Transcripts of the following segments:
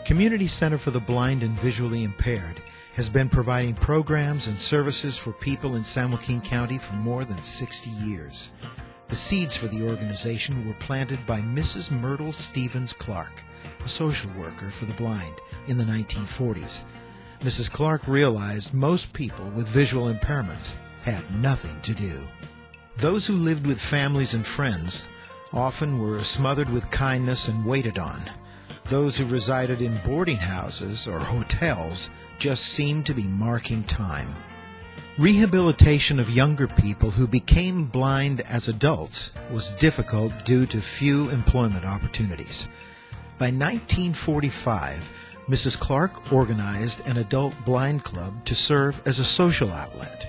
Community Center for the Blind and Visually Impaired has been providing programs and services for people in San Joaquin County for more than 60 years. The seeds for the organization were planted by Mrs. Myrtle Stevens Clark, a social worker for the blind, in the 1940s. Mrs. Clark realized most people with visual impairments had nothing to do. Those who lived with families and friends often were smothered with kindness and waited on. Those who resided in boarding houses or hotels just seemed to be marking time. Rehabilitation of younger people who became blind as adults was difficult due to few employment opportunities. By 1945, Mrs. Clark organized an adult blind club to serve as a social outlet.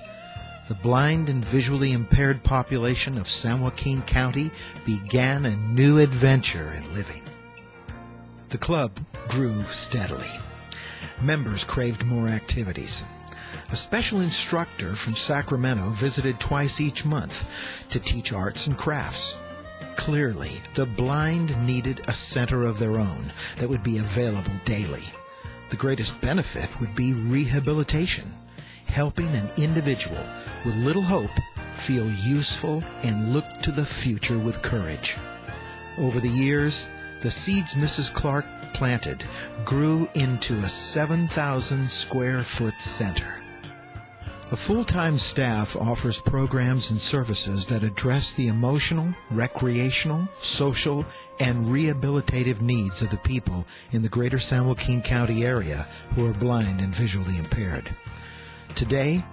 The blind and visually impaired population of San Joaquin County began a new adventure in living. The club grew steadily. Members craved more activities. A special instructor from Sacramento visited twice each month to teach arts and crafts. Clearly, the blind needed a center of their own that would be available daily. The greatest benefit would be rehabilitation, helping an individual with little hope feel useful and look to the future with courage. Over the years, the seeds Mrs. Clark planted grew into a 7,000 square foot center. A full-time staff offers programs and services that address the emotional, recreational, social, and rehabilitative needs of the people in the greater San Joaquin County area who are blind and visually impaired. Today,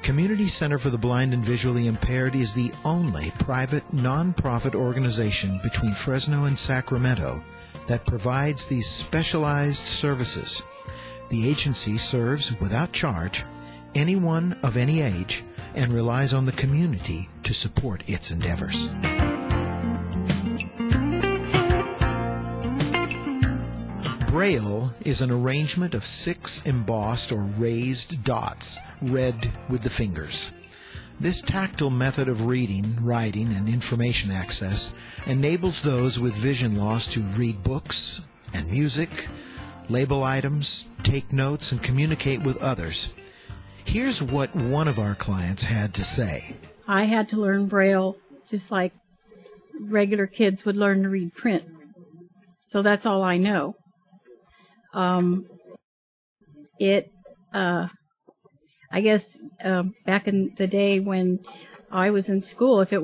Community Center for the Blind and Visually Impaired is the only private, non-profit organization between Fresno and Sacramento that provides these specialized services. The agency serves without charge anyone of any age and relies on the community to support its endeavors. Braille is an arrangement of 6 embossed or raised dots read with the fingers. This tactile method of reading, writing, and information access enables those with vision loss to read books and music, label items, take notes, and communicate with others. Here's what one of our clients had to say. I had to learn Braille just like regular kids would learn to read print. So that's all I know. I guess back in the day when I was in school, if there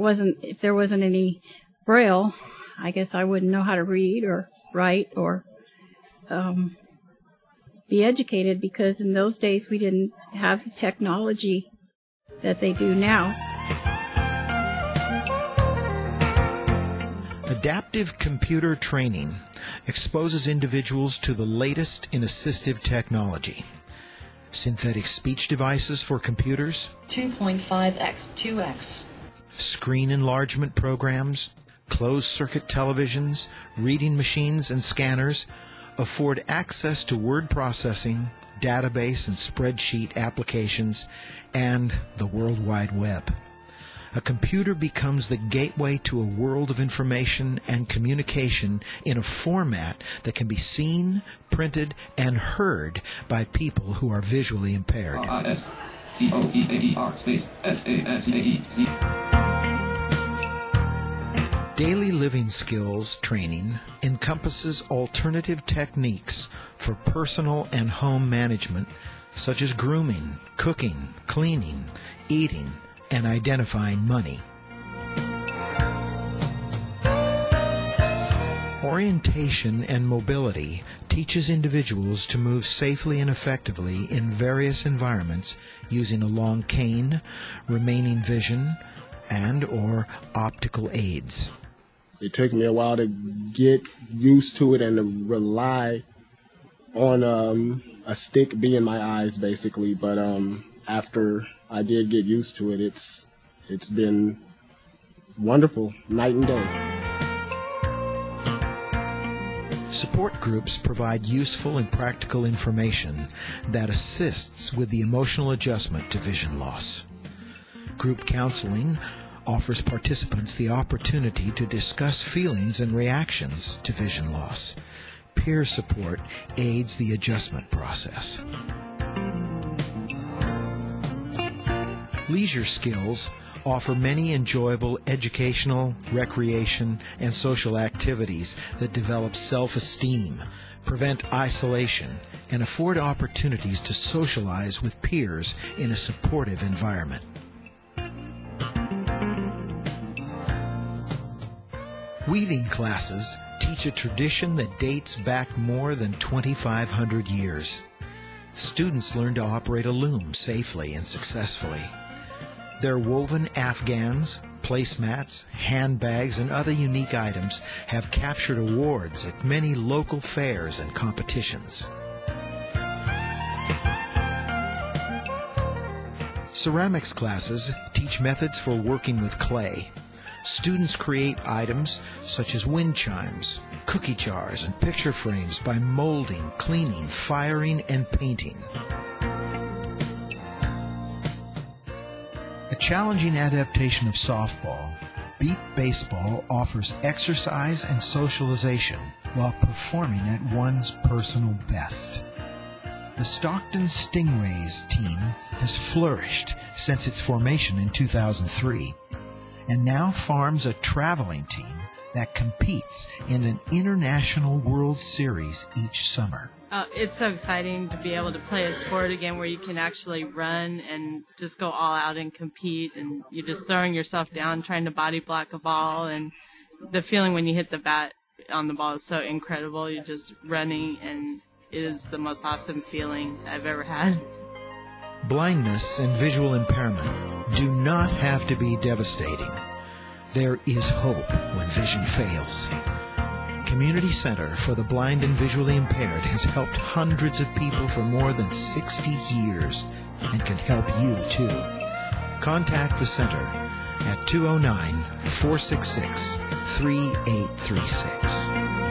wasn't any Braille, I guess I wouldn't know how to read or write or be educated, because in those days we didn't have the technology that they do now. Adaptive computer training exposes individuals to the latest in assistive technology. Synthetic speech devices for computers, 2.5x, 2x. Screen enlargement programs, closed-circuit televisions, reading machines, and scanners afford access to word processing, database and spreadsheet applications, and the World Wide Web. A computer becomes the gateway to a world of information and communication in a format that can be seen, printed, and heard by people who are visually impaired. Daily living skills training encompasses alternative techniques for personal and home management, such as grooming, cooking, cleaning, eating, and identifying money. Orientation and mobility teaches individuals to move safely and effectively in various environments using a long cane, remaining vision, and/or optical aids. It took me a while to get used to it and to rely on a stick being my eyes, basically. But after I did get used to it, it's been wonderful, night and day. Support groups provide useful and practical information that assists with the emotional adjustment to vision loss. Group counseling offers participants the opportunity to discuss feelings and reactions to vision loss. peer support aids the adjustment process. Leisure skills offer many enjoyable educational, recreation, and social activities that develop self-esteem, prevent isolation, and afford opportunities to socialize with peers in a supportive environment. Weaving classes teach a tradition that dates back more than 2,500 years. Students learn to operate a loom safely and successfully. Their woven afghans, placemats, handbags, and other unique items have captured awards at many local fairs and competitions. Ceramics classes teach methods for working with clay. Students create items such as wind chimes, cookie jars, and picture frames by molding, cleaning, firing, and painting. A challenging adaptation of softball, beep baseball offers exercise and socialization while performing at one's personal best. The Stockton Stingrays team has flourished since its formation in 2003 and now forms a traveling team that competes in an international World Series each summer. It's so exciting to be able to play a sport again where you can actually run and just go all out and compete, and you're just throwing yourself down trying to body block a ball, and the feeling when you hit the bat on the ball is so incredible. You're just running, and it is the most awesome feeling I've ever had. Blindness and visual impairment do not have to be devastating. There is hope when vision fails. Community Center for the Blind and Visually Impaired has helped hundreds of people for more than 60 years and can help you too. Contact the center at 209-466-3836.